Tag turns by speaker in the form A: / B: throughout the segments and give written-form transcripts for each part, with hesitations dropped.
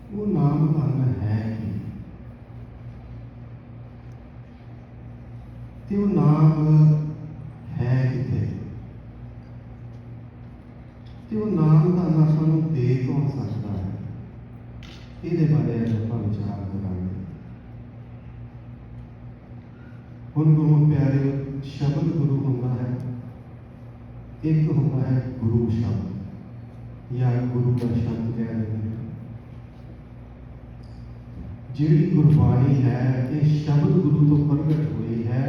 A: वो नाम धन है कि ते वो नाम है किथे, ते वो नाम धन आपां नूं दे कौन सकता है, ये बारे अज आपां विचार करांगे। हुण गुरु प्यारे शब्द गुरु हुंदा है, एक हुंदा है गुरु शब्द या गुरु का शब्द कह देते हैं। जिहड़ी गुरबाणी है ये शब्द गुरु तो प्रगट हुई है,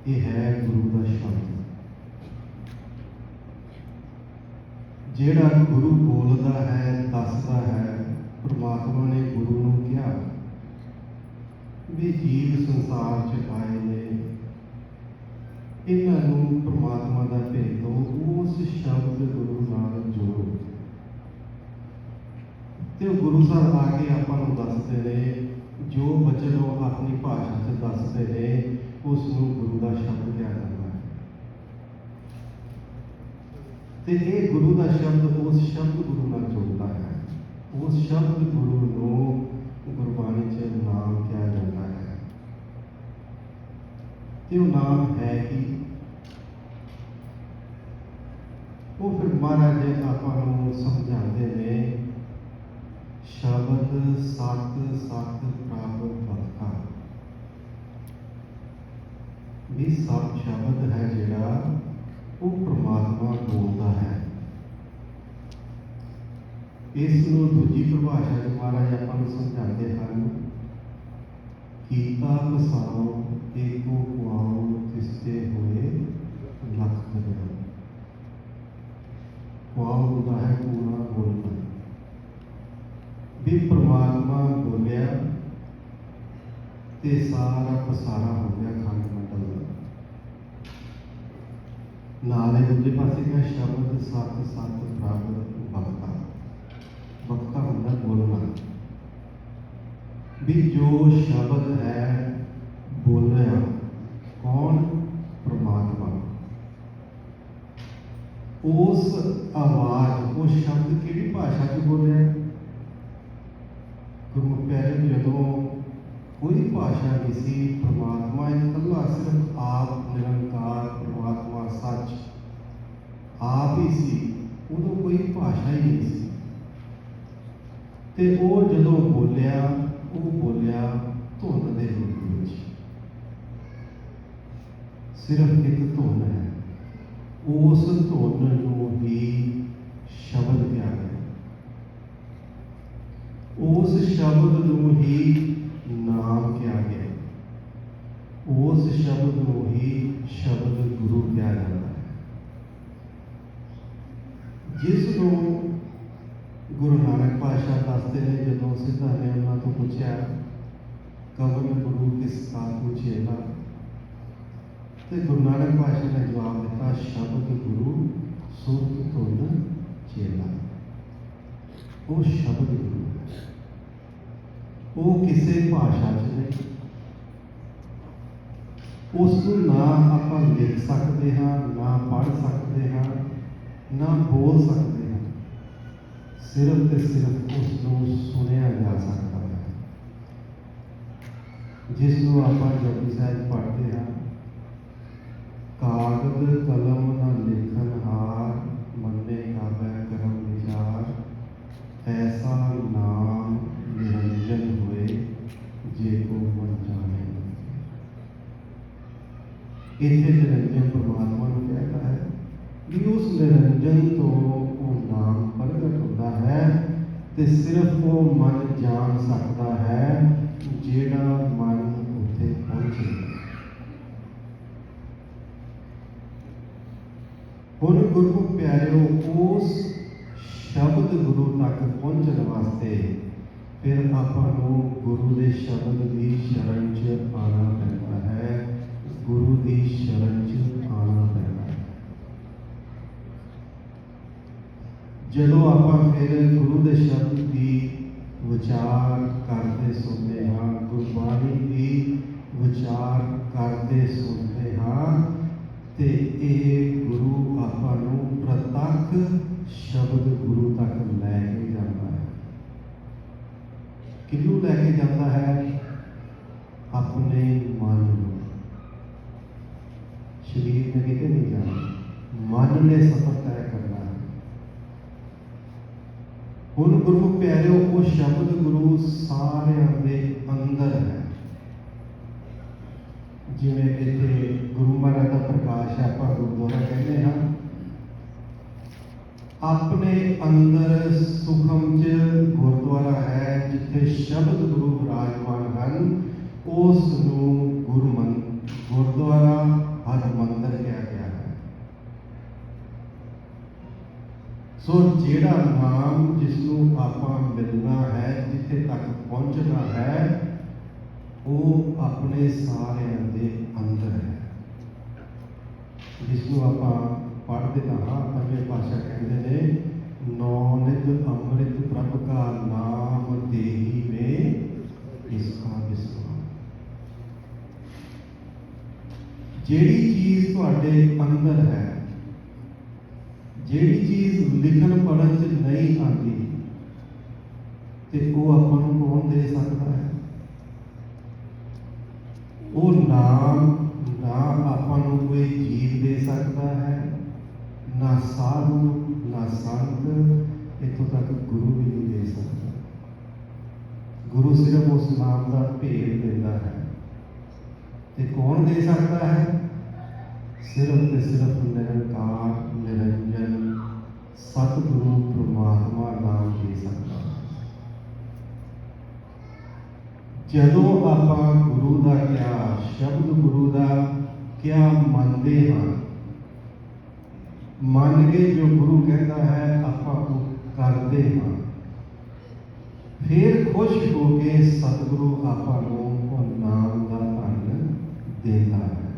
A: ये है गुरु का शब्द। जिहड़ा गुरु बोलता है, दसदा है, परमात्मा ने गुरु नूं कहा भी जीव संसार च आए ने, इन्हां नूं परमात्मा दा भेदो, उस शब्द गुरु नाल जोड़ो। तो गुरु साहब आके आपां नूं दसदे ने, जो वचन वो अपनी भाषा च दसदे ने उस नूं गुरु का शब्द कहा जाता है। ते ये गुरु का शब्द उस शब्द गुरु नाल जोड़ता है, उस शब्द गुरु नूं गुरबाणी च नाम कहा जाता है। ते वो नाम है कि वो फिर महाराज आपां नूं समझाते ने, शब्द सत सत प्रभ बतका भी सब शब्द है जिहड़ा वो परमात्मा बोलता है। इस नूं दूजी परिभाषा च महाराज आपां नूं समझाते हैं, कीता बसाओ एको कुआओ तिसते होए लख दरिया। कुआओ होता है पूरा बोलना, भी परमात्मा बोलिया ते सारा पसारा हो गया खंड मंडल का। नाले दूजे पासे का शब्द सत सत प्रभ बक्ता, बक्ता होता बोलना, भी जो शब्द है बोलिया कौन, परमात्मा। उस आवाज उस शब्द किहड़ी भाषा च बोलिया, गुरु प्यारे जदों कोई भाषा नहीं सी, परमात्मा इकल्ला सिर्फ आप निरंकार परमात्मा सच आप ही सी, उदों कोई भाषा ही नहीं सी। ते वो जदों बोलिया वो बोलिया धुन दे रूप में, सिर्फ एक धुन है, उस धुन नूं ही शब्द कहा गया, उस शब्द नूं ही नाम कहा गया, उस शब्द नूं ही शब्द गुरु कहा जाता है। जिस नूं गुरु नानक पातशाह दसते हैं, जदों सिद्धा ने उन्होंने तो पूछा कवन गुरु किसका तू चेला, तो गुरु नानक पातशाह ने जवाब दिता, शब्द गुरु सुरत धुन चेला। वो शब्द गुरु वो किसी भाषा च नहीं, उसको ना आप लिख सकते हाँ, ना पढ़ सकते हाँ, ना बोल सकते हैं, सिर्फ तो सिर्फ उसको सुनिया जा सकता है। जिसको आप जपजी साहिब पढ़ते हैं, कागज कलम न लिखन हार, मन्ने गावे करम विचार, ऐसा नाम निरंजन हुए जे को मन जाने। इतने निरंजन परमात्मा को कहता है कि उस निरंजन तो वो नाम प्रगट होता है, तो सिर्फ वो मन जान सकता है जेड़ा मन उत्थे पहुंचे। हुण गुरु प्यारिओ उस शब्द गुरु तक पहुंचने वास्ते फिर आपां नूं गुरु के शब्द की शरण च आना पैंदा है, गुरु की शरण च आना पैंदा है। जदों आपां फिर गुरु के शब्द की विचार करते सुनते हाँ, गुरबाणी की विचार करते सुनते हाँ, ते ये गुरु आपां नूं प्रतख शब्द गुरु तक लैके जाता है। ਕਿਹਨੂੰ ਲੈ ਕੇ ਜਾਂਦਾ ਹੈ? ਆਪਣੇ ਮਨ ਨੂੰ। ਸਰੀਰ ਨੇ ਕਿਤੇ ਨਹੀਂ ਜਾਣਾ, ਮਨ ਨੇ ਸਫ਼ਰ ਤੈਅ ਕਰਨਾ ਹੈ। ਹੁਣ ਗੁਰੂ ਪਿਆਰਿਓ, ਉਹ ਸ਼ਬਦ ਗੁਰੂ ਸਾਰਿਆਂ ਦੇ ਅੰਦਰ ਹੈ। ਜਿਵੇਂ ਇੱਥੇ ਗੁਰੂ ਮਹਾਰਾਜ ਦਾ ਪ੍ਰਕਾਸ਼ ਹੈ, ਆਪਾਂ ਗੁਰਦੁਆਰਾ ਕਹਿੰਦੇ ਹਾਂ। ਆਪਣੇ ਅੰਦਰ ਸੁਖਮ ਚ ਗੁਰਦੁਆਰਾ ਹੈ, ਜਿੱਥੇ ਸ਼ਬਦ ਗੁਰੂ ਵਿਰਾਜਮਾਨ ਹਨ। ਉਸ ਨੂੰ ਗੁਰਦੁਆਰਾ ਹਰਿਮੰਦਰ ਕਿਹਾ ਗਿਆ ਹੈ। ਸੋ ਜਿਹੜਾ ਨਾਮ ਜਿਸ ਨੂੰ ਆਪਾਂ ਮਿਲਣਾ ਹੈ, ਜਿੱਥੇ ਤੱਕ ਪਹੁੰਚਣਾ ਹੈ, ਉਹ ਆਪਣੇ ਸਾਰਿਆਂ ਦੇ ਅੰਦਰ ਹੈ। ਜਿਸ ਨੂੰ ਆਪਾਂ ਪੜ੍ਹਦੇ ਤਾਂ ਹਾਂ, ਪੰਜਵੇਂ ਪਾਤਸ਼ਾਹ ਕਹਿੰਦੇ ਨੇ, ਨੌ ਨਿਧ ਅੰਮ੍ਰਿਤ ਪ੍ਰਭ ਕਾ ਨਾਮ ਦੇਹੀ ਮੇ ਇਸਕਾ ਵਿਸਰਾਮ। ਜਿਹੜੀ ਚੀਜ਼ ਤੁਹਾਡੇ ਅੰਦਰ ਹੈ, ਜਿਹੜੀ ਚੀਜ਼ ਲਿਖਣ ਪੜ੍ਹਨ ਚ ਨਹੀਂ ਆਉਂਦੀ, ਤੇ ਉਹ ਆਪਾਂ ਨੂੰ ਕੌਣ ਦੇ ਸਕਦਾ ਹੈ? ਉਹ ਨਾਮ ਨਾ ਆਪਾਂ ਨੂੰ ਕੋਈ ਜੀਵ ਦੇ ਸਕਦਾ ਹੈ, ਨਾ ਸਾਧੂ, ਨਾ ਸੰਤ, ਇੱਥੋਂ ਤੱਕ ਗੁਰੂ ਵੀ ਨਹੀਂ ਦੇ ਸਕਦਾ। ਗੁਰੂ ਸਿਰਫ ਉਸ ਨਾਮ ਦਾ ਭੇਦ ਦਿੰਦਾ ਹੈ। ਤੇ ਕੌਣ ਦੇ ਸਕਦਾ ਹੈ? ਸਿਰਫ ਤੇ ਸਿਰਫ ਨਿਰੰਕਾਰ ਨਿਰੰਜਨ ਸਤਿਗੁਰੂ ਪ੍ਰਮਾਤਮਾ ਨਾਮ ਦੇ ਸਕਦਾ ਹੈ। ਜਦੋਂ ਆਪਾਂ ਗੁਰੂ ਦਾ ਕਿਹਾ, ਸ਼ਬਦ ਗੁਰੂ ਦਾ ਕਿਆ ਮੰਨਦੇ ਹਾਂ, ਮੰਨ ਕੇ ਜੋ ਗੁਰੂ ਕਹਿੰਦਾ ਹੈ ਆਪਾਂ ਉਹ ਕਰਦੇ ਹਾਂ, ਫਿਰ ਖੁਸ਼ ਹੋ ਕੇ ਸਤਿਗੁਰੂ ਆਪਾਂ ਨੂੰ ਉਹ ਨਾਮ ਦਾ ਧਨ ਦਿੰਦਾ ਹੈ,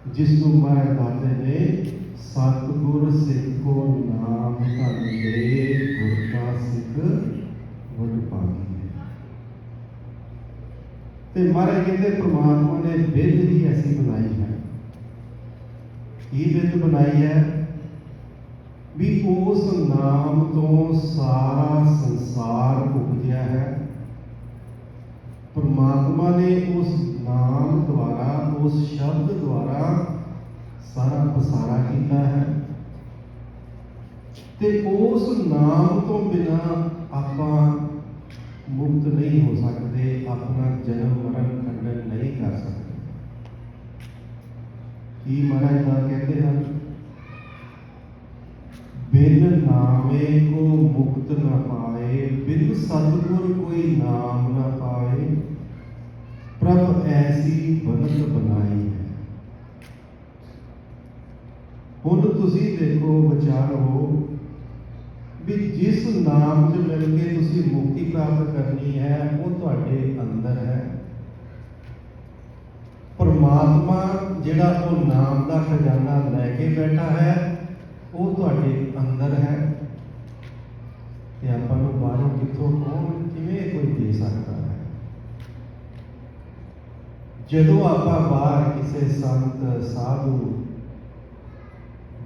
A: ਜਿਸ ਨੂੰ ਮਹਾਰਾਜ ਦੱਸਦੇ ਨੇ, ਸਤਿਗੁਰ ਸਿੱਖ ਕੋ ਨਾਮ ਧਨ ਦੇ, ਗੁਰ ਕਾ ਸਿੱਖ ਵਡ ਭਾਗੀ। ਤੇ ਮਹਾਰਾਜ ਕਹਿੰਦੇ ਪ੍ਰਮਾਤਮਾ ਨੇ ਬਿਰਧ ਹੀ ਐਸੀ ਬਣਾਈ ਹੈ। ਕੀ ਬਿਰਧ ਬਣਾਈ ਹੈ? ਵੀ ਉਸ ਨਾਮ ਤੋਂ ਸਾਰਾ ਸੰਸਾਰ ਉਪਜਿਆ ਹੈ। ਪ੍ਰਮਾਤਮਾ ਨੇ ਉਸ ਨਾਮ ਦੁਆਰਾ, ਉਸ ਸ਼ਬਦ ਦੁਆਰਾ ਸਾਰਾ ਪਸਾਰਾ ਕੀਤਾ ਹੈ। ਤੇ ਉਸ ਨਾਮ ਤੋਂ ਬਿਨਾਂ ਆਪਾਂ ਮੁਕਤ ਨਹੀਂ ਹੋ ਸਕਦੇ, ਆਪਣਾ ਜਨਮ ਮਰਨ ਖੰਡਨ ਨਹੀਂ ਕਰ ਸਕਦੇ। ਕੀ ਮਹਾਰਾਜ ਦਾ ਕਹਿੰਦੇ ਹਨ? ਬਿਨ ਨਾਮੇ ਕੋ ਮੁਕਤ ਨਾ ਪਾਏ, ਬਿਨ ਸਤਿਗੁਰ ਕੋਈ ਨਾਮ ਨਾ ਪਾਏ, ਪ੍ਰਭ ਐਸੀ ਬਣਤ ਬਣਾਈ ਹੈ। ਹੁਣ ਤੁਸੀਂ ਦੇਖੋ, ਵਿਚਾਰੋ ਵੀ ਜਿਸ ਨਾਮ 'ਚ ਮਿਲ ਕੇ ਤੁਸੀਂ ਮੁਕਤੀ ਪ੍ਰਾਪਤ ਕਰਨੀ ਹੈ, ਉਹ ਤੁਹਾਡੇ ਅੰਦਰ ਹੈ। ਪਰਮਾਤਮਾ ਜਿਹੜਾ ਉਹ ਨਾਮ ਦਾ ਖਜ਼ਾਨਾ ਲੈ ਕੇ ਬੈਠਾ ਹੈ, ਉਹ ਤੁਹਾਡੇ ਅੰਦਰ ਹੈ। ਤੇ ਆਪਾਂ ਨੂੰ ਬਾਹਰੋਂ ਕਿੱਥੋਂ, ਕੌਣ, ਕਿਵੇਂ ਕੋਈ ਦੇ ਸਕਦਾ ਹੈ? ਜਦੋਂ ਆਪਾਂ ਬਾਹਰ ਕਿਸੇ ਸੰਤ, ਸਾਧੂ,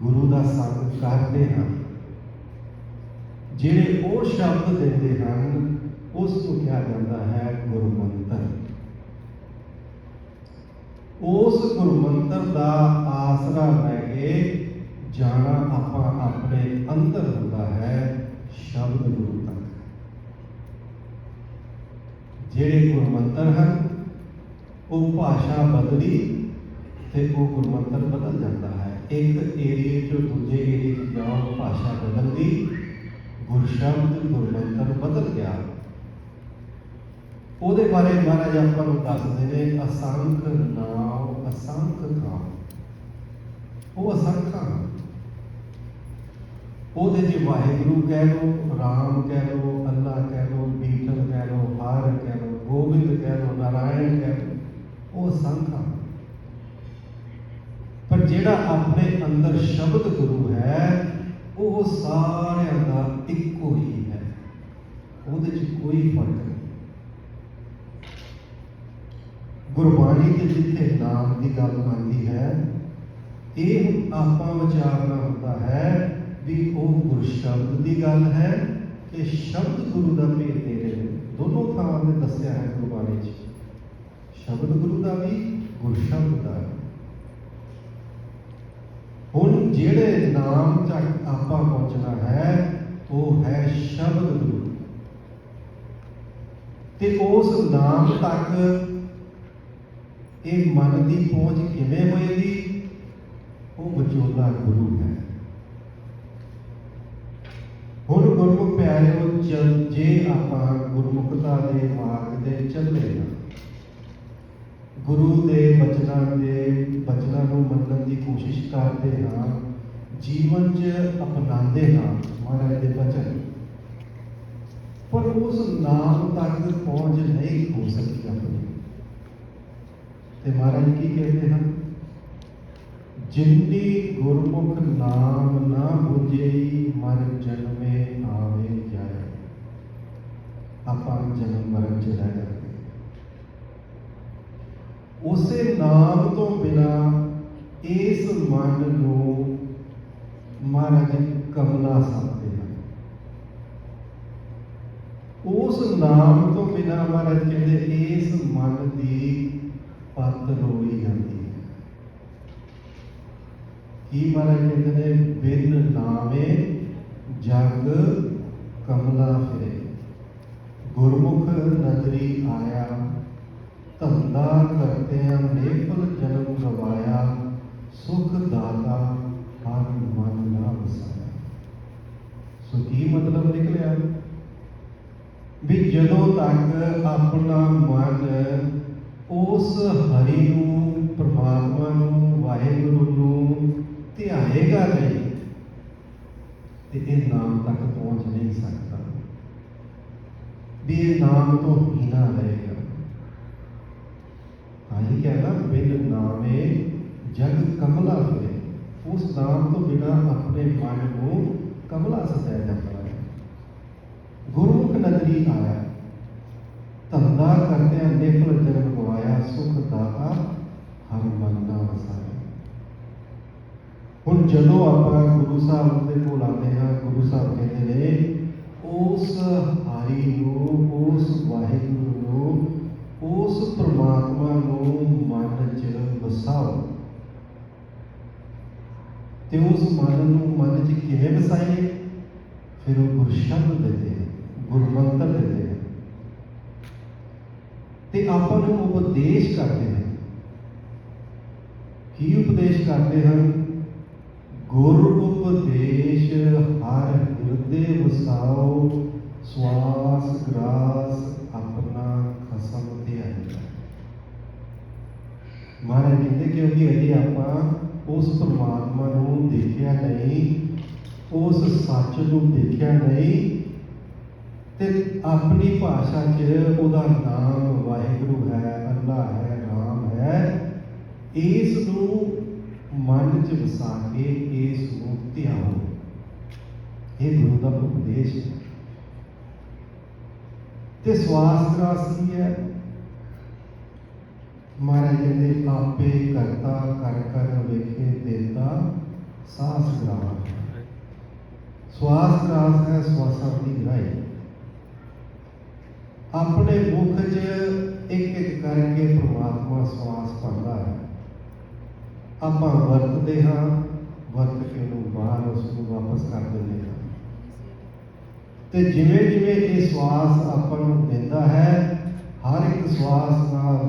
A: ਗੁਰੂ ਦਾ ਸੰਗ ਕਰਦੇ ਹਾਂ, ਜਿਹੜੇ ਉਹ ਸ਼ਬਦ ਦਿੰਦੇ ਹਨ, ਉਸ ਨੂੰ ਕਿਹਾ ਜਾਂਦਾ ਹੈ ਗੁਰਮੰਤਰ। ਉਸ ਗੁਰਮੰਤਰ ਦਾ ਆਸਰਾ ਲੈ ਕੇ ਜਾਣਾ ਆਪਾਂ ਆਪਣੇ ਅੰਦਰ ਹੁੰਦਾ ਹੈ, ਸ਼ਬਦ ਗੁਰੂ ਤੱਕ। ਜਿਹੜੇ ਗੁਰਮੰਤਰ ਹਨ, ਉਹ ਭਾਸ਼ਾ ਬਦਲੀ ਤੇ ਉਹ ਗੁਰਮੰਤਰ ਬਦਲ ਜਾਂਦਾ ਹੈ। ਇੱਕ ਏਰੀਏ ਚੋਂ ਦੂਜੇ ਏਰੀਏ 'ਚ ਜਾਓ, ਭਾਸ਼ਾ ਬਦਲ ਗਈ, ਗੁਰਸ਼ਬਦ ਗੁਰਮੰਤਰ ਬਦਲ ਗਿਆ। ਉਹਦੇ ਬਾਰੇ ਮਹਾਰਾਜ ਆਪਾਂ ਨੂੰ ਦੱਸਦੇ ਨੇ, ਅਸੰਖ ਨਾਮ ਅਸੰਖ ਥਾਮ। ਉਹ ਅਸੰਖਾਂ, ਉਹਦੇ 'ਚ ਵਾਹਿਗੁਰੂ ਕਹਿ ਲਓ, ਰਾਮ ਕਹਿ ਲਓ, ਅੱਲਾ ਕਹਿ ਲਓ, ਬੀਠਲ ਕਹਿ ਲਓ, ਹਰ ਕਹਿ ਲਓ, ਗੋਬਿੰਦ ਕਹਿ ਲਓ, ਨਾਰਾਇਣ ਕਹਿ ਲਓ, ਉਹ ਅਸੰਖਾਂ। ਪਰ ਜਿਹੜਾ ਆਪਣੇ ਅੰਦਰ ਸ਼ਬਦ ਗੁਰੂ ਹੈ, ਉਹ ਸਾਰਿਆਂ ਦਾ ਇੱਕੋ ਹੀ ਹੈ, ਉਹਦੇ 'ਚ ਕੋਈ ਫਰਕ ਨਹੀਂ। ਗੁਰਬਾਣੀ ਦੇ ਜਿੱਥੇ ਨਾਮ ਦੀ ਗੱਲ ਆਉਂਦੀ ਹੈ, ਇਹ ਆਪਾਂ ਵਿਚਾਰਨਾ ਹੁੰਦਾ ਹੈ ਵੀ ਉਹ ਗੁਰਸ਼ਬਦ ਦੀ ਗੱਲ ਹੈ ਕਿ ਸ਼ਬਦ ਗੁਰੂ ਦਾ ਭੇਦ ਦੇ ਰਹੇ दोनों थावां ते दस्सिया है गुरबाणी च, शब्द गुरु का भी, गुरशब्द का भी। हुण जिहड़े नाम तक आपां पहुंचना है वो है शब्द गुरु, ते उस नाम तक ये मन की पहुंच किवें होएगी? वो विचोला गुरु है। हुण गुरमुख प्यारिओ, जे आपां गुरमुखता दे मार्ग ते चले ना, गुरु के बचना नूं मनण की कोशिश करते हाँ, जीवन च अपनाते हाँ महाराज के बचन, पर उस नाम तक पहुंच नहीं हो सकती अपनी। ते महाराज की कहते हैं, जिन्नी गुरमुख नाम ना बुझेई मर जन्मे आवे जाए। आपां जन्म मरण च रह जाते, उसे नाम तो बिना इस मन नूं महाराज कमला सकते हैं। उस नाम तो बिना महाराज कहते इस मन की पत रोई जाती है। कि महाराज कहते हैं, बिन नामे जग कमला फिरे, गुरमुख नगरी आया, धंधा करते नेफल जन्म गवाया, सुख दाता हर मन ना वसाया। सो की मतलब निकलिया भी जदों तक अपना मन उस हरि नूं, परमात्मा नूं, वाहिगुरु नूं ध्याएगा नहीं ते इह नाम तक पहुंच नहीं सकता। भी ये नाम तो हीना रहेगा। ही कहना, बिन नामे जग कमला फिरे, उस नाम तो बिना अपने मन को कमला सजाया जाता है। गुरमुख नगरी आया, धंधा करते निफल जन्म गवाया, सुख दाता हर मन ना वसाया। हुण जदों आपां गुरु साहब दे कोल आते हैं, गुरु साहब कहते हैं, उस हरि नूं, उस वाहिगुरु नूं, उस परमात्मा नूं मन च वसाओ। ते उस मन नूं मन च किवें वसाइए? फिर वो गुरशब्द देते हैं, गुरमंत्र देते हैं, ते आपां नूं उपदेश करते हैं। की उपदेश करते हैं? गुर उपदेश हर हृदय वसाओ, श्वास ग्रास अपना खसम ध्याया। महाराज कहते क्योंकि अजे आपां उस परमात्मा नूं देखिया नहीं, उस सच नूं देखिया नहीं, ते अपनी भाषा च उहदा नाम वाहिगुरु है, अल्लाह है, राम है, इस नूं मन च वसा के इस नूं ध्याओ। ये गुरु का उपदेश है। ते श्वास ग्रास की है? महाराज कहते आपे करता कर कर वेखे देता सांस ग्रास। श्वास ग्रास है श्वासा की ग्राही। अपने मुख च एक एक करके परमात्मा श्वास पाता है। आपां वरतते हाँ, वरत के बाहर उसको वापस कर देते हैं। तो जिमें जिमें ये श्वास आपां नूं देता है, हर एक श्वास नाल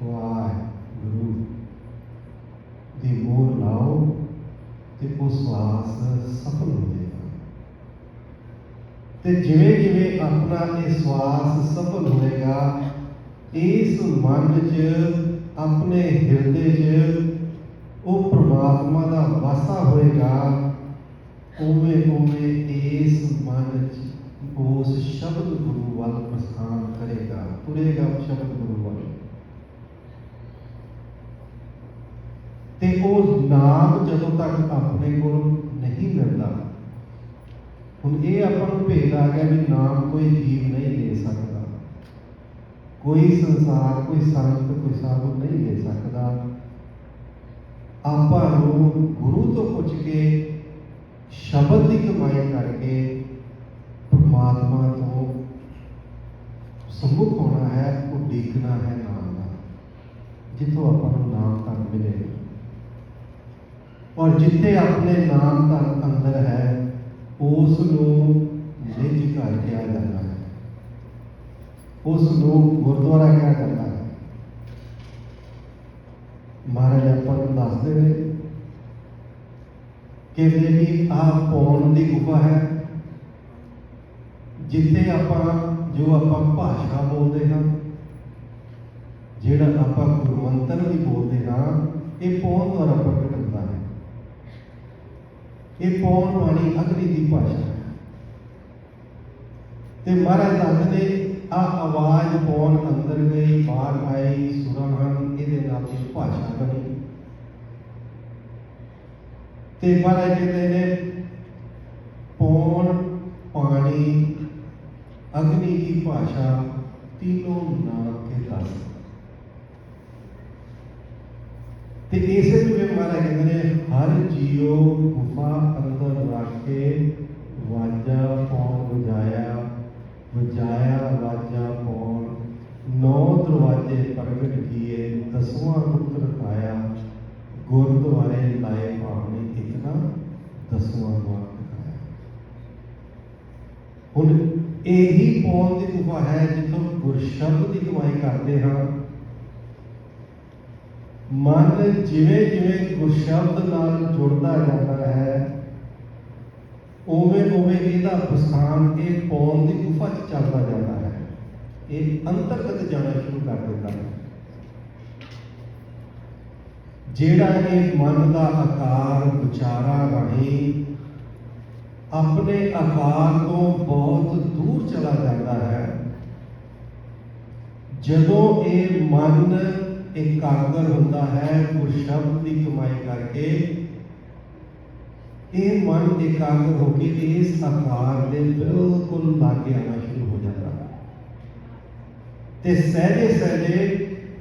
A: वाहिगुरु दी मोहर लाओ तो वो श्वास सफल हो जाएगा। तो जिमें जिमें अपना ये श्वास सफल होएगा, इस मन च अपने हृदय च वो परमात्मा का वासा होएगा, उमें उमें इस मन च उस शब्द गुरु वाल प्रस्थान करेगा, तुरेगा शब्द गुरु वाल। ते वो नाम जदों तक अपने को नहीं मिलता, हुण ये आपां नूं भेद आ गया भी नाम कोई जीव नहीं दे सकता, कोई संसार, कोई संत, कोई साधु नहीं दे सकता। आपां नूं गुरु तो पुछ के शब्द की कमाई करके परमात्मा तो सम्मुख होना है, उਡੀਕਣਾ है नाम का, जितों अपन नाम तक मिले। और जिथे अपने नाम तक अंदर है उस निज घर कहा जाता है, उस गुरुद्वारा कहा जाता है। महाराज अपन दसते हैं कि भी आ पौन की गुफा है, जिथे आप जो आप भाषा बोलते हैं, जिहड़ा आप गुरमंत्र भी बोलते हैं, ये पौन द्वारा प्रगट होता है। ये पौन वाली अग्नि की भाषा है। ते महाराज दसदे आ आवाज पौन अंदर गई, बाहर आई, सुरहन ये भाषा बनी। ते महाराज कहते हैं पौन, पानी, अग्नि की भाषा तीनों नाम के दस। ते इसे में महाराज कहते हैं हर जीओ गुफा अंदर रख के वाजा पौन बजाया, बजाया वाजा पौन, 9 दरवाजे प्रगट किए, 10वां गुप्त रखाया, गुरुद्वारे लाए भावने इतना 10वां द्वार दिखाया। हुण यही पौन की गुफा है जिथों गुरशब्द की कमाई करते हैं। मन जिवें जिवें गुरशब्द नाल जुड़ता जाता है, उवें उवें इहदा प्रस्थान ये पौन की गुफा च चलता जाता है, ये अंतर्गत जाना शुरू कर देता है। जिहड़ा ये मन का आकार विचारा राही अपने आकार को बहुत दूर चला जाता है। जदों ये मन एकाग्र होता है गुरशब्द की कमाई करके, ये मन एकाग्र होकर इस आकार के बिल्कुल लागे आना शुरू हो जाता है। ते सहजे सहजे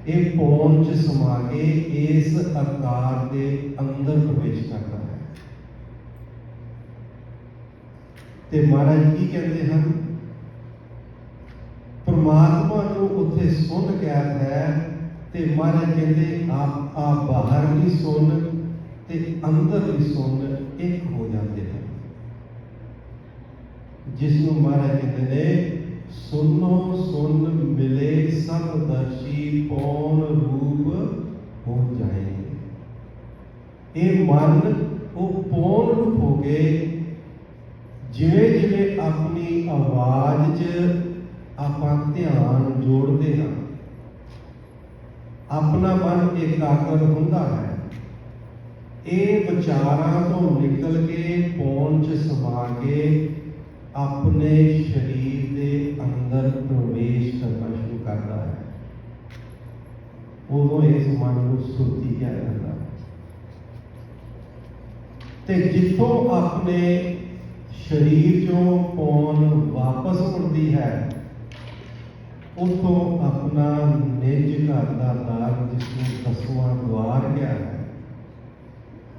A: ये पौन च समा के इस आकार के अंदर प्रवेश करता है। ते महाराज की कहते हैं परमात्मा को उत्थे सुन कैद है। ते महाराज कहते आप बाहर भी सुन ते अंदर भी सुन एक हो जाते हैं, जिसको महाराज कहते हैं सुनो सुन मिले सब दर्शी पौन रूप हो जाएंगे। ये मन वो पौन रूप हो गए। जिवें जिवें अपनी आवाज च आपां ध्यान जोड़ते हैं, अपना मन एकाग्र होता है, ये विचारां तो निकल के पौन च समा के अपने शरीर के अंदर प्रवेश करना शुरू करता है। उदों इस मन को सुरती कहा जाता है। ते जिथों अपने शरीर चो पौन वापस मुड़ती है, उतों अपना निज घर का द्वार, जिसको 10वां द्वार क्या है,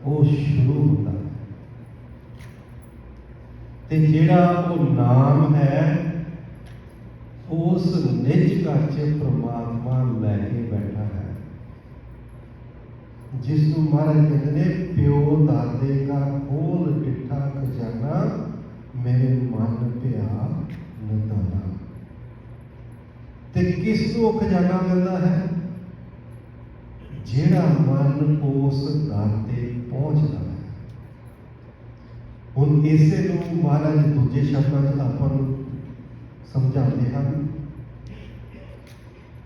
A: वो शुरू होता है। ते जिहड़ा वो नाम है उस निज घर च परमात्मा लैके बैठा है, जिसको महाराज कहते हैं प्यो दादे का खोल डिठा खजाना मेरे मन पिया नदाना। ते किसको खजाना मिलता है? जिहड़ा मन उस घर ते पहुंचता है। हुण इसे नूं महाराज दूजे शब्दां च आपां नूं समझाते हैं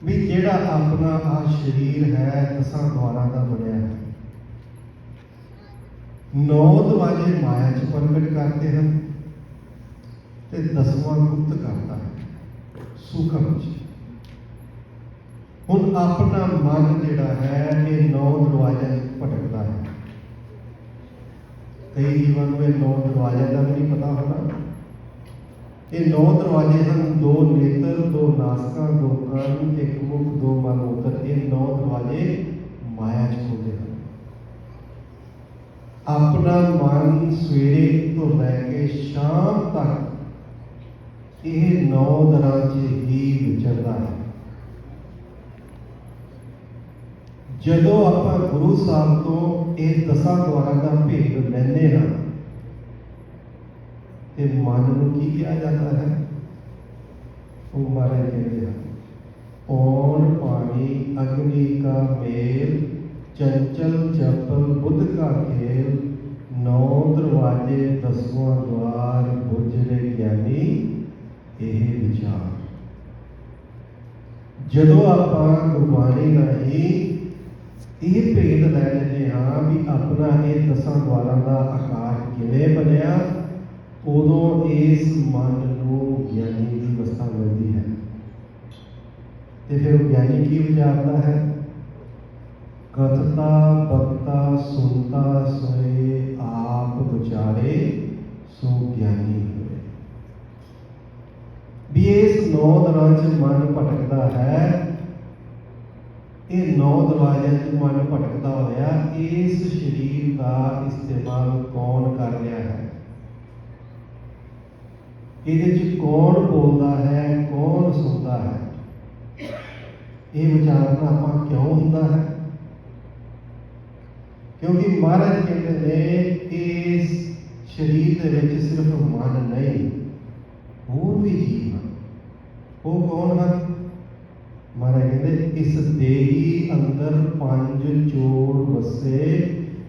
A: भी जिहड़ा अपना आ शरीर है 10 द्वारां दा बनिया है, 9 दरवाजे माया च प्रगट करते हैं ते 10वां गुप्त करता है सूखम च। हुण अपना मन जिहड़ा है ये 9 दरवाजे भटकता है। कई जीवन में 9 दरवाजे का भी नहीं पता होना। ये 9 दरवाजे हैं, 2 नेत्र, 2 नासिका, 2 कान, 1 मुख, 2 मलमूत्र। ये 9 दरवाजे माया च खुलते हैं। अपना मन सवेरे तो लैके शाम तक ਇਹ 9 ਦਰਾਂ 'ਚ ਹੀ ਵਿਚਰਦਾ ਹੈ। ਜਦੋਂ ਆਪਾਂ ਗੁਰੂ ਸਾਹਿਬ ਤੋਂ ਇਹ 10 ਦੁਆਰਾਂ ਦਾ ਭੇਦ ਲੈਂਦੇ ਹਾਂ ਤੇ ਮਨ ਨੂੰ ਕੀ ਕਿਹਾ ਜਾਂਦਾ ਹੈ? ਉਹ ਮਹਾਰਾਜ ਕਹਿੰਦੇ ਹਨ, पौन पानी अग्नि का मेल, चंचल चपल बुद्ध का खेल, 9 दरवाजे 10वां द्वार, बुझरे ज्ञानी ਇਹ ਵਿਚਾਰ। ਜਦੋਂ ਆਪਾਂ ਗੁਰਬਾਣੀ ਰਾਹੀਂ ਇਹ ਭੇਦ ਲੈ ਲੈਂਦੇ ਹਾਂ ਵੀ ਆਪਣਾ ਇਹ 10 ਦੁਆਰਾਂ ਦਾ ਆਕਾਰ ਕਿਵੇਂ ਬਣਿਆ, ਉਦੋਂ ਇਸ ਮਨ ਨੂੰ ਗਿਆਨੀ ਦੀ ਅਵਸਥਾ ਮਿਲਦੀ ਹੈ। ਤੇ ਫਿਰ ਉਹ ਗਿਆਨੀ ਕੀ ਵਿਚਾਰਦਾ ਹੈ? ਕਥਤਾ ਬਖਤਾ ਸੁਣਤਾ ਸੋਏ, ਆਪ ਵਿਚਾਰੇ ਸੋ ਗਿਆਨੀ ਹੋਏ। ਵੀ ਇਸ 9 ਦਰਾਂ 'ਚ ਮਨ ਭਟਕਦਾ ਹੈ। ਇਹ 9 ਦਰਵਾਜ਼ਿਆਂ 'ਚ ਮਨ ਭਟਕਦਾ ਹੋਇਆ ਇਸ ਸਰੀਰ ਦਾ ਇਸਤੇਮਾਲ ਕੌਣ ਕਰ ਰਿਹਾ ਹੈ? ਇਹਦੇ 'ਚ ਕੌਣ ਬੋਲਦਾ ਹੈ, ਕੌਣ ਸੁਣਦਾ ਹੈ? ਇਹ ਵਿਚਾਰਨਾ ਆਪਾਂ ਕਿਉਂ ਹੁੰਦਾ ਹੈ? ਕਿਉਂਕਿ ਮਹਾਰਾਜ ਕਹਿੰਦੇ ਨੇ ਇਸ ਸਰੀਰ ਦੇ ਵਿੱਚ ਸਿਰਫ ਮਨ ਨਹੀਂ, ਹੋਰ ਵੀ ਜੀਵ ਹਨ। ਉਹ ਕੌਣ ਹਨ? ਮਹਾਰਾਜ ਕਹਿੰਦੇ ਇਸ ਦੇਹੀ ਅੰਦਰ 5 ਚੋਰ ਵਸੇ,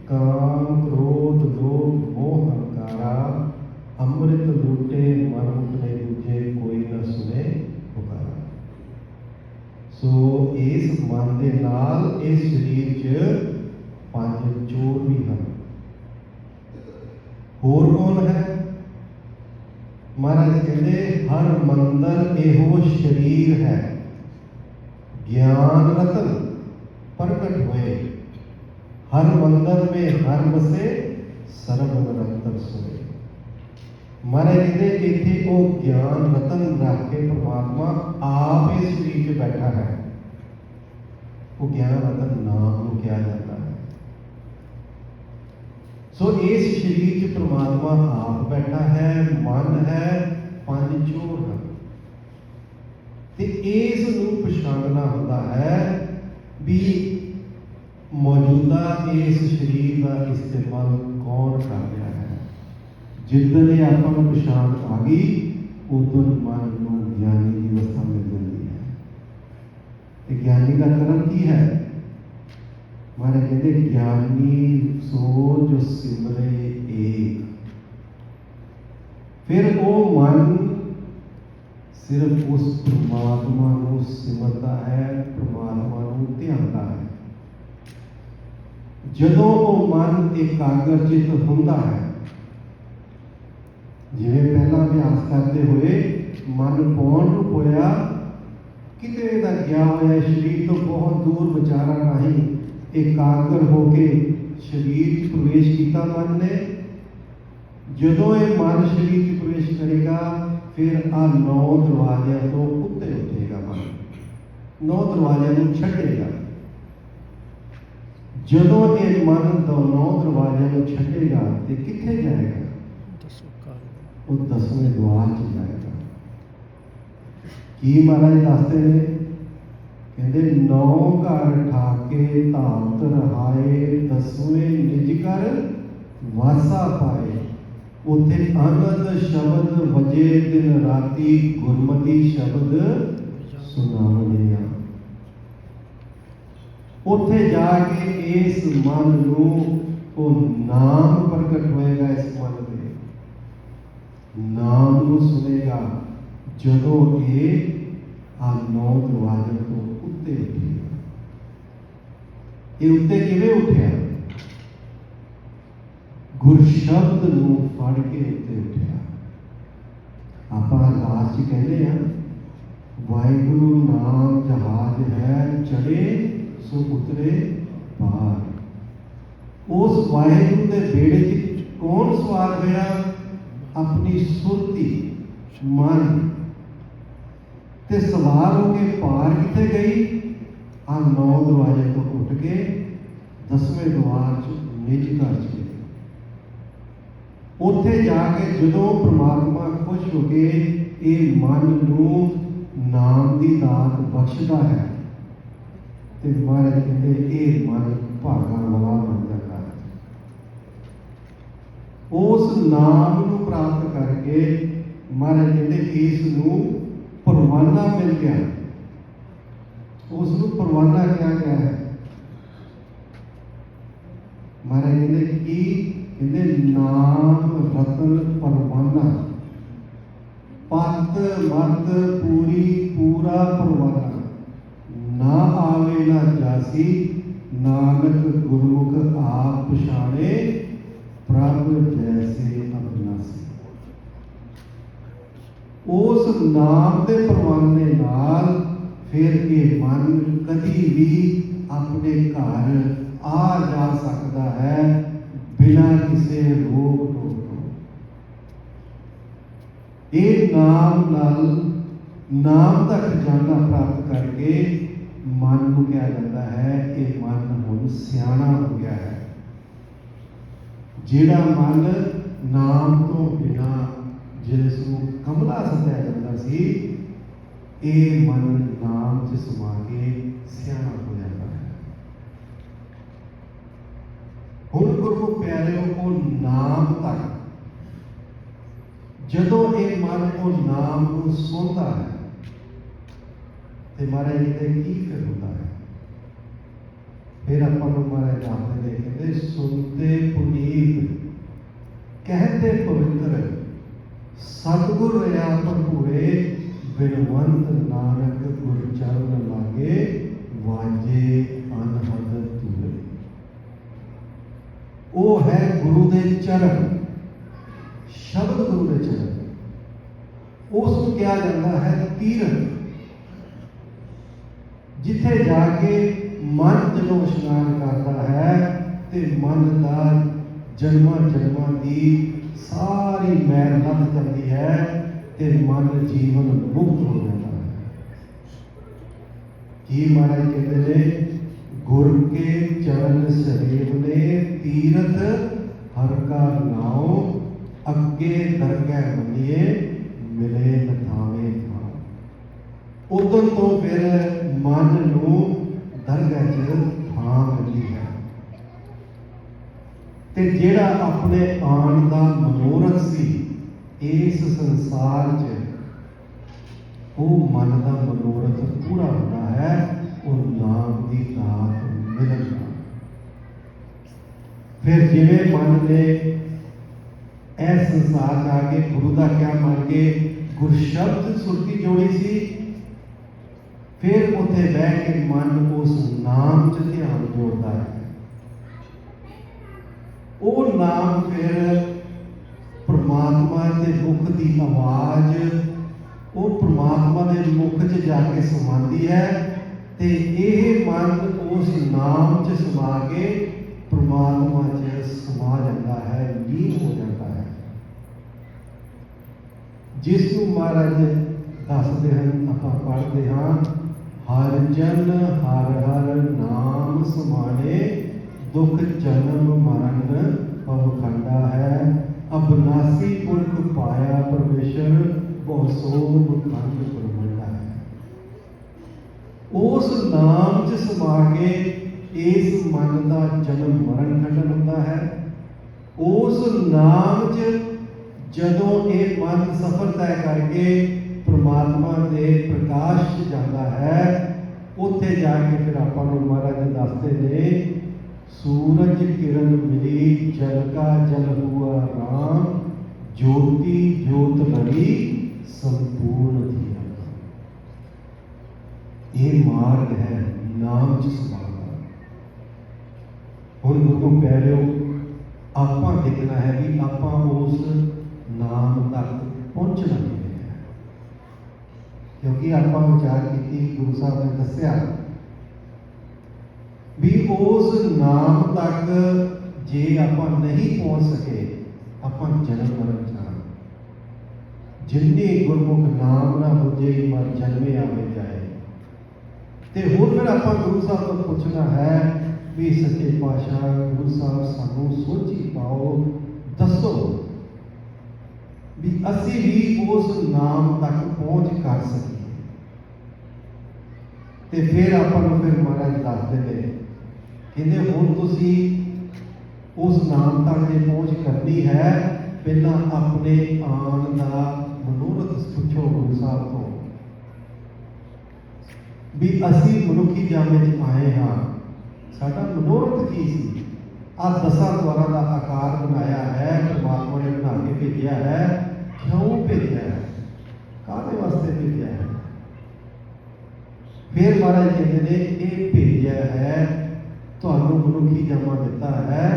A: ਕਾਮ ਕ੍ਰੋਧ ਲੋਭ ਮੋਹ ਹੰਕਾਰਾ, ਅੰਮ੍ਰਿਤ ਲੂਟੇ ਮਨ ਉਠਨੇ ਦੂਜੇ, ਕੋਈ ਨਾ ਸੁਣੇ ਪੁਕਾਰਾ। ਸੋ ਇਸ ਮਨ ਦੇ ਨਾਲ ਇਸ ਸਰੀਰ 'ਚ 5 ਚੋਰ ਵੀ ਹਨ। ਹੋਰ ਕੌਣ ਹੈ? ਮਹਾਰਾਜ ਕਹਿੰਦੇ ਹਰ ਮੰਦਰ ਇਹੋ ਸਰੀਰ ਹੈ, ਗਿਆਨ ਰਤਨ ਪ੍ਰਗਟ ਹੋਏ, हर मंदिर में हर बसे सर्व निरंतर सोए। महाराज कहते इतने वो ज्ञान रतन रख के परमात्मा आप इस शरीर से बैठा है, वो ज्ञान रतन नाम को किया जाता है। सो इस शरीर से परमात्मा आप बैठा है, मन है, 5 चोर है। इस पछाणना होता है भी मौजूदा इस शरीर का इस्तेमाल कौन कर रहा है। जिदन ये आपको पछाण आ गई उदन मन को ज्ञानी की अवस्था मिल जाती है। ज्ञानी का कर्म की है? मारे कहते ज्ञानी सो जो सिमरे एक। फिर वो मन सिर्फ उस परमात्मा को सिमरता है, परमात्मा को ध्यानता है। जदों वो मन एकाग्रचित होता है, जिवें पहला अभ्यास करते हुए मन पौन रूप होया किते दा गया होया शरीर तो बहुत दूर विचारा नहीं, एकाग्र होके शरीर प्रवेश किया मन ने। जदों ये मन शरीर प्रवेश करेगा फिर आ 9 दरवाज़ियां तो उत्ते उठेगा मन, 9 दरवाज़ियां को छड्डेगा। जदों ये मन 9 दरवाज़ियां को छड्डेगा तो कित्थे जाएगा? वो 10वें द्वार च जाएगा। की महाराज दसते ने कहते 9 घर ठाके धात रहाए, 10वें निज कर वासा पाए। उत्थे आनंद शब्द वजे दिन राती, गुरमती शब्द सुनावने। उत्थे जाके इस मन को नाम प्रकट होएगा, इस मन में नाम को सुनेगा। जदों ये आ 9 दरवाजे तो उत्ते उठेगा। ये उत्ते किवें उठिया? गुर शब्द नूं फड़ के उत्ते उठिया। आपां अरदास च कहते हैं वाहिगुरु नाम जहाज है, चढ़े सो उतरे पार। उस वाहिगुरु के बेड़े च कौन सवार होया? अपनी सुरती मन ते सवार होके पार किथे गई? आ 9 दरवाजे तो उठ के 10वें द्वार च निज घर च गई। उत्थे जाके जदों परमात्मा खुश हो के ਇਹ ਮਨ ਨੂੰ ਨਾਮ ਦੀ ਦਾਤ ਬਖਸ਼ਦਾ ਹੈ ਤੇ ਮਹਾਰਾਜ ਕਹਿੰਦੇ ਇਹ ਮਨ ਭਾਗਾਂ ਵਾਲਾ ਬਣ ਜਾਂਦਾ ਹੈ। ਉਸ ਨਾਮ ਨੂੰ ਪ੍ਰਾਪਤ ਕਰਕੇ ਮਹਾਰਾਜ ਕਹਿੰਦੇ ਇਸ ਨੂੰ ਪਰਵਾਨਾ ਮਿਲ ਗਿਆ। ਉਸ ਨੂੰ ਪਰਵਾਨਾ ਕਿਹਾ ਗਿਆ ਹੈ। ਮਹਾਰਾਜ ਕਹਿੰਦੇ ਕੀ ਕਹਿੰਦੇ ਨਾਮ ਰਤਨ ਪਰਵਾਨਾ, ਪਤ ਮਤ ਪੂਰੀ ਪੂਰਾ ਪਰਵਾਨਾ, ਨਾ ਆਵੇ ਨਾ ਜਾਸੀ, ਨਾਨਕ ਗੁਰਮੁਖ ਆਪ ਪਛਾਣੇ, ਪ੍ਰਭ ਜੈਸੇ ਅਬਿਨਾਸੀ। ਉਸ ਨਾਮ ਦੇ ਪਰਵਾਨੇ ਨਾਲ ਫਿਰ ਇਹ ਮਨ ਕਦੀ ਵੀ ਆਪਣੇ ਘਰ ਆ ਜਾ ਸਕਦਾ ਹੈ ਬਿਨਾਂ ਕਿਸੇ ਰੋਕ ਟੋਕ ਤੋਂ। ਇਹ ਨਾਮ ਨਾਲ ਨਾਮ ਦਾ ਖਜ਼ਾਨਾ ਪ੍ਰਾਪਤ ਕਰਕੇ ਮਨ ਨੂੰ ਕਿਹਾ ਜਾਂਦਾ ਹੈ ਇਹ ਮਨ ਹੁਣ ਸਿਆਣਾ ਹੋ ਗਿਆ ਹੈ। ਜਿਹੜਾ ਮਨ ਨਾਮ ਤੋਂ ਬਿਨਾਂ ਜਿਸ ਨੂੰ ਕਮਲਾ ਸਮਝਿਆ ਜਾਂਦਾ ਸੀ, ਇਹ ਮਨ ਨਾਮ 'ਚ ਸਮਾ ਕੇ ਸਿਆਣਾ ਹੋ ਜਾਂਦਾ ਹੈ। ਹੁਣ ਗੁਰੂ ਪਿਆਰਿਓ, ਉਹ ਨਾਮ ਤੱਕ ਜਦੋਂ ਇਹ ਮਨ ਉਹ ਨਾਮ ਨੂੰ ਸੁਣਦਾ ਹੈ ਤੇ ਮਹਾਰਾਜ ਜੀ ਦੇ ਕੀ ਫਿਰ ਹੁੰਦਾ ਹੈ? ਫਿਰ ਆਪਾਂ ਨੂੰ ਮਹਾਰਾਜ ਦੱਸਦੇ ਨੇ, ਕਹਿੰਦੇ ਸੁਣਦੇ ਪੁਨੀਤ ਕਹਿੰਦੇ ਪਵਿੱਤਰ, ਸਤਿਗੁਰ ਰਿਆ ਭਰਪੂਰੇ, ਬਿਨਵੰਤ ਨਾਨਕ ਗੁਰ ਚਰਨ ਲਾਗੇ, ਵਾਜੇ ਅਨਹਦ ਤੂਰੇ। ਉਹ ਹੈ ਗੁਰੂ ਦੇ ਚਰਨ, ਸ਼ਬਦ ਗੁਰੂ ਦੇ ਚਰਨ। ਉਸ ਨੂੰ ਕਿਹਾ ਜਾਂਦਾ ਹੈ ਤੀਰਥ, ਜਿੱਥੇ ਜਾ ਕੇ ਮਨ ਜਦੋਂ ਇਸ਼ਨਾਨ ਕਰਦਾ ਹੈ ਤੇ ਮਨ ਦਾ ਜਨਮਾਂ ਜਨਮਾਂ ਦੀ ਸਾਰੀ ਮੈਲ ਲੱਥ ਜਾਂਦੀ ਹੈ ਤੇ ਮਨ ਜੀਵਨ ਮੁਕਤ ਹੋ ਜਾਂਦਾ ਹੈ। ਕੀ ਮਹਾਰਾਜ ਕਹਿੰਦੇ ਨੇ, ਗੁਰ ਕੇ ਚਰਨ ਸੇਵ ਨੇ, ਤੀਰਥ ਹਰ ਕਾ ਨਾਉ, ਅੱਗੇ ਦਰਗਹਿ ਮੰਨੀਏ, ਮਿਲੇ ਨਥਾਵੇਂ ਥਾਉ। ਉਦੋਂ ਤੋਂ ਫਿਰ ਮਨ ਨੂੰ ਦਰਗਹਿ 'ਚ ਥਾਂ ਮਿਲਦੀ ਹੈ ਤੇ ਜਿਹੜਾ ਆਪਣੇ ਆਉਣ ਦਾ ਮਨੋਰਥ ਸੀ ਇਸ ਸੰਸਾਰ 'ਚ, ਉਹ ਮਨ ਦਾ ਮਨੋਰਥ ਪੂਰਾ ਹੁੰਦਾ ਹੈ ਉਹ ਨਾਮ ਦੀ ਦਾਤ ਮਿਲਣ ਨਾਲ। ਫਿਰ ਜਿਵੇਂ ਮਨ ਨੇ ਇਹ ਸੰਸਾਰ 'ਚ ਆ ਕੇ ਗੁਰੂ ਦਾ ਕਿਆ ਮੰਨ ਕੇ ਗੁਰਸ਼ਬਦ ਸੁਰਤੀ ਜੋੜੀ ਸੀ, ਫਿਰ ਉੱਥੇ ਬਹਿ ਕੇ ਮਨ ਉਸ ਨਾਮ 'ਚ ਧਿਆਨ ਜੋੜਦਾ ਹੈ। ਉਹ ਨਾਮ ਫਿਰ ਪ੍ਰਮਾਤਮਾ ਦੇ ਮੁਖ ਦੀ ਆਵਾਜ਼, ਉਹ ਪ੍ਰਮਾਤਮਾ ਦੇ ਮੁਖ 'ਚ ਜਾ ਕੇ ਸਮਾਉਂਦੀ ਹੈ ਤੇ ਇਹ ਮਨ ਉਸ ਨਾਮ 'ਚ ਸਮਾ ਕੇ ਪ੍ਰਮਾਤਮਾ 'ਚ ਸਮਾ ਜਾਂਦਾ ਹੈ, ਲੀਨ ਹੋ ਜਾਂਦਾ ਹੈ। ਜਿਸ ਨੂੰ ਮਹਾਰਾਜ ਦੱਸਦੇ ਹਨ, ਆਪਾਂ ਪੜ੍ਹਦੇ ਹਾਂ, ਹਰ ਜਨ ਹਰ ਹਰ ਨਾਮ ਸਮਾਣੇ, ਦੁਖ ਜਨਮ ਮਰਨ ਪਵਖੰਡਾ ਹੈ, ਅਬਨਾਸੀ ਪੁਰਖ ਪਾਇਆ ਪਰਮੇਸ਼ਰ, ਬਹੁ ਸੋਭ ਖੰਡ ਪਰਮੰਡਾ ਹੈ। ਉਸ ਨਾਮ 'ਚ ਸਮਾ ਕੇ ਇਸ ਮਨ ਦਾ ਜਨਮ ਮਰਨ ਖੰਡਨ ਹੁੰਦਾ ਹੈ। ਉਸ ਨਾਮ 'ਚ ਜਦੋਂ ਇਹ ਮਨ ਸਫਰ ਤੈਅ ਕਰਕੇ ਪ੍ਰਮਾਤਮਾ ਦੇ ਪ੍ਰਕਾਸ਼ 'ਚ ਜਾਂਦਾ ਹੈ, ਉੱਥੇ ਜਾ ਕੇ ਫਿਰ ਆਪਾਂ ਨੂੰ ਮਹਾਰਾਜ ਦੱਸਦੇ ਨੇ, ਸੂਰਜ ਕਿਰਨ ਮਿਲੀ ਜਲ ਕਾ ਜਲ ਹੁਆ ਰਾਮ, ਜੋਤੀ ਜੋਤ ਲੜੀ ਸੰਪੂਰਨ ਥੀ। ਇਹ ਮਾਰਗ ਹੈ ਨਾਮ 'ਚ ਸਮਾਉਣ ਦਾ। ਹੁਣ ਗੁਰੂ ਪਿਆਰਿਓ, ਆਪਾਂ ਦੇਖਣਾ ਹੈ ਵੀ ਆਪਾਂ ਉਸ ਨਾਮ ਤੱਕ ਪਹੁੰਚਣਾ ਕਿਵੇਂ ਹੈ, ਕਿਉਂਕਿ ਆਪਾਂ ਵਿਚਾਰ ਕੀਤੀ, ਗੁਰੂ ਸਾਹਿਬ ਨੇ ਦੱਸਿਆ ਵੀ ਉਸ ਨਾਮ ਤੱਕ ਜੇ ਆਪਾਂ ਨਹੀਂ ਪਹੁੰਚ ਸਕੇ, ਆਪਾਂ ਜਨਮ ਮਰਨ ਜਾਣਾ। ਜਿੰਨੇ ਗੁਰਮੁਖ ਨਾਮ ਨਾ ਹੋਜੇ, ਮਰ ਜਨਮੇ ਆਵੇ ਜਾਏ। ਤੇ ਹੁਣ ਫਿਰ ਆਪਾਂ ਗੁਰੂ ਸਾਹਿਬ ਤੋਂ ਪੁੱਛਣਾ ਹੈ ਵੀ ਸੱਚੇ ਪਾਤਸ਼ਾਹ ਗੁਰੂ ਸਾਹਿਬ ਸਾਨੂੰ ਸੋਝੀ ਪਾਓ, ਦੱਸੋ भी असी भी उस नाम तक पहुँच कर सकीए। तो फिर आपां नूं फिर महाराज दसदे ने, कहते हुण तुसीं उस नाम तक जे पहुँच करनी है, पहला अपने आन का मनोरथ पुछो गुरु साहब को भी असी मनुखी जामे च आए हाँ, साडा मनोरथ की सी। आ 10 द्वारा का आकार बनाया है, परमात्मा ने बना के भेजा है। क्यों भेजा है, काहदे वास्ते भेजा है? फिर महाराज कहते ने ये भेजा है तुहानू मनुखी जामा दिता है,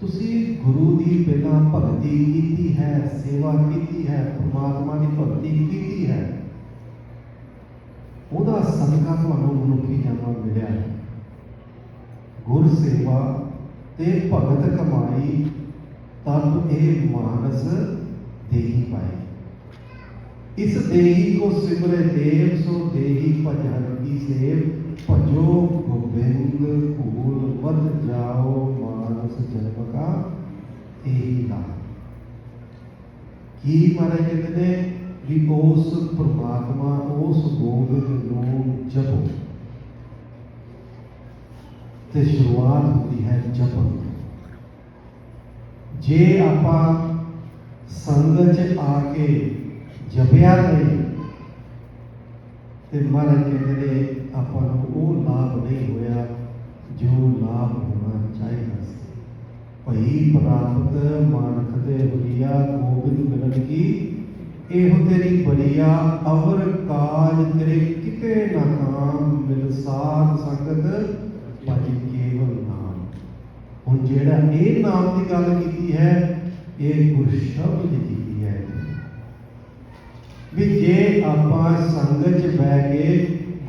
A: तुसी गुरु की पहला भगती की है, सेवा की है, परमात्मा की भगती की है, उहदा सदका तुहानू मनुखी जामा मिलिया है। गुर सेवा ते भगत कमाई, तब ये मानस देही पाई। इस देही को सिमरे देव, सो देही भजन की सेव, भजो गोबिंद भूल मत जाओ, मानस जन्म का यही लाभ। की महाराज कहते ने भी उस परमात्मा, उस गोबिंद नूं जपो। ते शुरुआत होती है जपन। जे आपां संगत च आके जपिया नहीं तो महाराज कहते ने आपां नूं वो लाभ नहीं होया जो लाभ होना चाहिए सी। भई प्राप्त मानक दे बलिया, गोबिंद मिलन की एहो तेरी बलिया, अवर काज तेरे किते ना काम, मिल साध संगत भज केवल नाम। हुण जेड़ा ये नाम की गल की है, ये गुरशब्द की है भी जे आपां संगत च बह के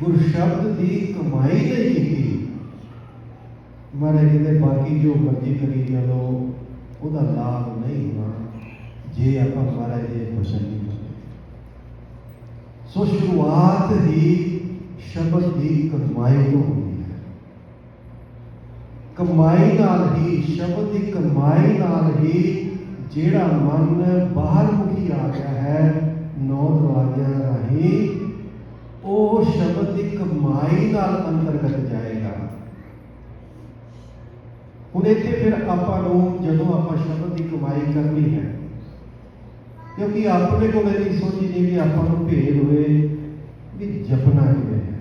A: गुरशब्द की कमाई नहीं की, महाराज कहते बाकी जो मर्जी करी चलो उसका लाभ नहीं होना जे आपां महाराज ये वचन नहीं करते। सो शुरुआत ही शब्द की कमाई तो होती है। कमाई नाल ही, शब्द की कमाई नाल ही जेड़ा मन बाहर मुखी आ गया है 9 दरवाज़ियां राही, वो शब्द की कमाई नाल अंतर्गत जाएगा। हुण इत्थे फिर आपां नूं जदों आपां शब्द की कमाई करनी है, क्योंकि अपने को इन्नी सोच नहीं कि आपां नूं भेद होए भी जपना किवें है।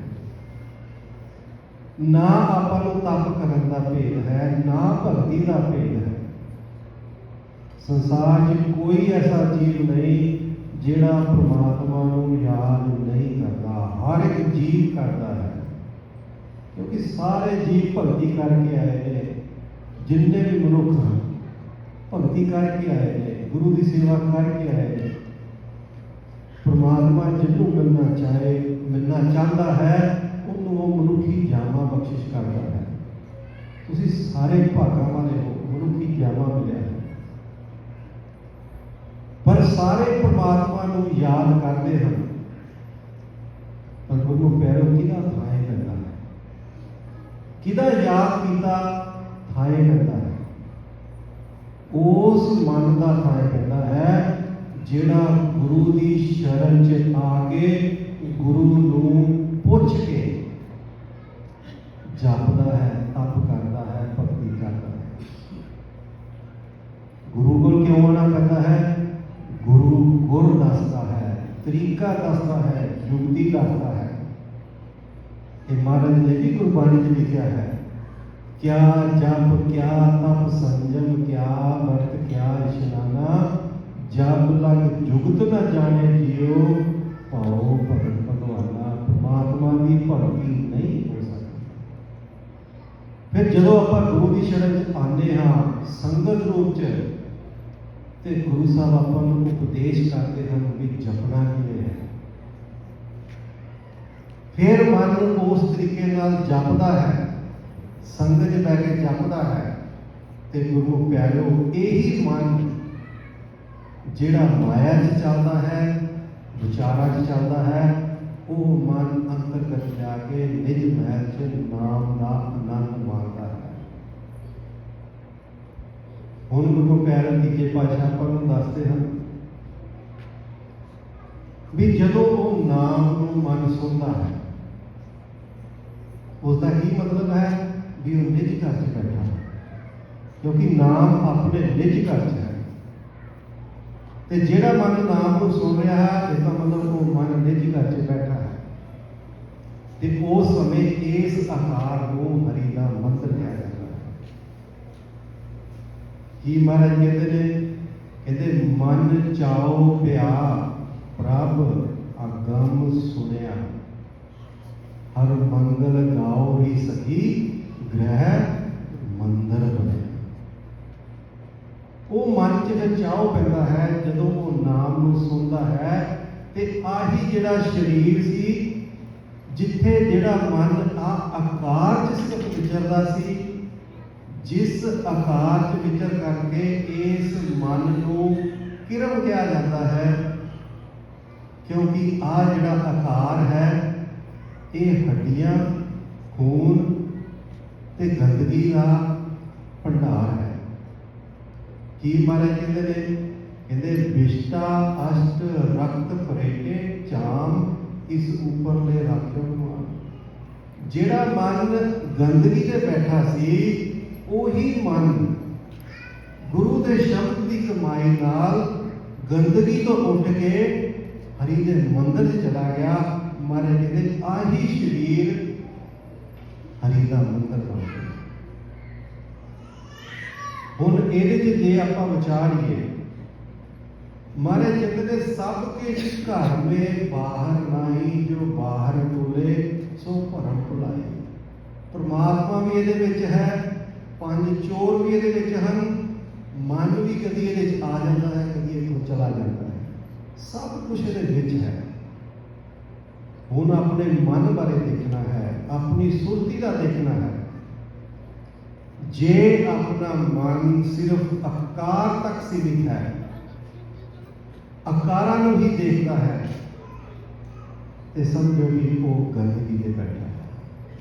A: ना आपां नूं तप करन दा भेद है, ना भगती का भेद है। संसार में कोई ऐसा जीव नहीं जिहड़ा परमात्मा नूं याद नहीं करता। हर एक जीव करता है, क्योंकि सारे जीव भगती करके आए हैं। जिन्ने भी मनुख हैं भगती करके आए हैं, गुरु की सेवा करके आए हैं। परमात्मा जिन्हों मिलना चाहता है उन्होंने वो मनुखी जामा बख्शिश करता है। तुसीं सारे भागां वाले हो, मनुखी जामा मिलिया है। पर सारे परमात्मा नूं याद करते हैं, पर गुरु पैरों किदा थाए पैंदा है, किदा याद किया थाए पैंदा है। उस मन का थाए पैंदा है जिहड़ा गुरु की शरण च आके गुरु नूं पुछ के जपदा है, तप करता है, भगती करता है। गुरु को क्यों आना पैंदा है? गुरु गुर दसदा है, तरीका दसदा है, युक्ति दसदा है। ये महाराज ने भी गुरबाणी में लिखा है, क्या जप क्या तप संयम, क्या व्रत क्या इशनाना, जब लग जुगत न जाने जियो, पाओ भगत भगवाना। परमात्मा की भगती नहीं हो सकती। फिर जो आप गुरु की शरण आने हाँ संगत रूप च, ते गुरु साहब आपां नूं उपदेश करते हैं भी जपना किवें है। फिर मन उस तरीके नाल जपदा है, संगत च बैठ के जपदा है, ते गुरु प्यारो यही मन जिहड़ा माया च चलता है, विचारा च चलता है, वो मन अंतर्गत जाके निज महल च नाम का आनंद मारता है। हुण गुरु प्यारे तीजे पातशाह आपां नूं दसदे हैं ਵੀ ਜਦੋਂ ਉਹ ਨਾਮ ਨੂੰ ਮਨ ਸੁਣਦਾ ਹੈ, उसका की मतलब है भी वो निज घर च बैठा है, क्योंकि नाम अपने निज घर च है। तो जेड़ा मन नाम को सुन रहा है, इसका मतलब वो मन निज घर च बैठा है। तो उस समय इस आकार को हरि का मंत्र कहा जाता है। कि महाराज कहते हैं, कहते मन चाओ प्या प्रभ अगम सुनिया, हर मंगल गाओ री सखी ग्रह मंदिर बने। वो मन च चाओ पैदा है जदों वो नाम नूं सुनता है। ते आही जिहड़ा शरीर सी, जिथे जिहड़ा मन आ आकार च सिर्फ विचरदा सी, जिस आकार च विचर करके इस मन नूं किरम कहा जाता है, क्योंकि आ जिहड़ा आकार है ये हड्डियां, खून ते गंदगी का भंडार है। कि महाराज कहते हैं, कहते विष्टा अष्ट रक्त परेटे चाम इस ऊपर ले राख्यो भगवान। जेड़ा मन गंदगी ते बैठा सी, उही मन गुरु के शब्द की कमाई नाल गंदगी तो उठ के हरि के मंदिर च चला गया। महाराज कहते आही शरीर हरि का मंदिर बन गया। हुण इहदे जे आपां विचारीए, महाराज कहते सब कुछ घर में बाहर नहीं, जो बाहर बोले सो भरम भुलाए। परमात्मा भी इहदे विच है, पंज चोर भी इहदे विच हन, मन भी कदी इहदे विच आ जाता है, कदी इथों चला जाता है, सब कुछ इहदे विच है। हुण अपने मन बारे देखना है, अपनी सुरती का देखना है। जे अपना मन सिर्फ आकार तक सीमित है, आकारां नूं ही देखता है, तो समझो कि वो गंदगी में बैठा है,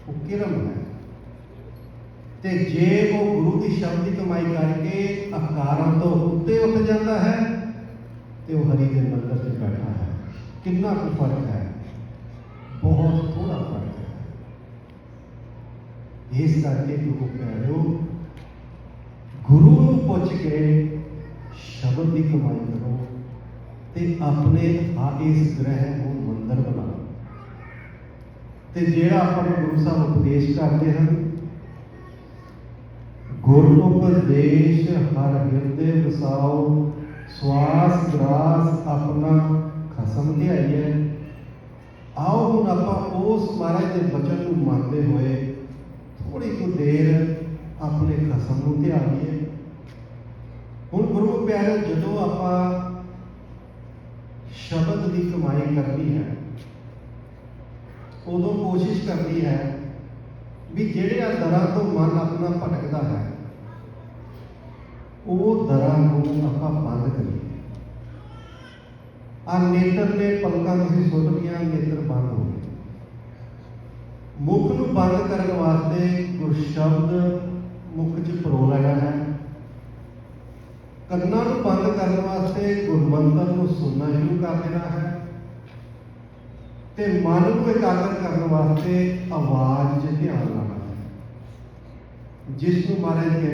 A: वो किरम है। ते जे वो गुरु की शब्द की कमाई करके आकारां तो उत्ते उठ जाता है, तो वो हरि के मंदिर से बैठा है। कितना कुछ फर्क है, बहुत थोड़ा फर्क है। इस करके गुरु कह रहे हो, गुरु नूं पुछ के शब्द की कमाई करो, ते अपने इस ग्रह को मंदिर बनाओ। ते जेड़ा अपने गुरु साहब उपदेश करते हैं, गुर उपदेश हर हृदय वसाओ, श्वास ग्रास अपना खसम ध्याइए। आओ हुण आपां उस महाराज के वचन को मानते हुए थोड़ी को देर अपने खसम को ध्याइए। हुण गुरु प्यारे, जदों आपां शब्द की कमाई करनी है, उदों कोशिश करनी है भी जिहड़ियां दरां तो मन अपना भटकदा है, वो दरां नूं आपां बंद करिए। आ नेत्र ने पलकां तुसीं सुट लिया, नेत्र बंद हो गए। मुख नूं बंद करने वास्ते गुर शब्द मुख च परो लेना है। कन्नां नूं बंद करने वास्ते गुरमंत्र को सुनना शुरू कर देना है। ते मन को एकाग्र करने वास्ते आवाज च ध्यान लाना है, जिसनूं महाराज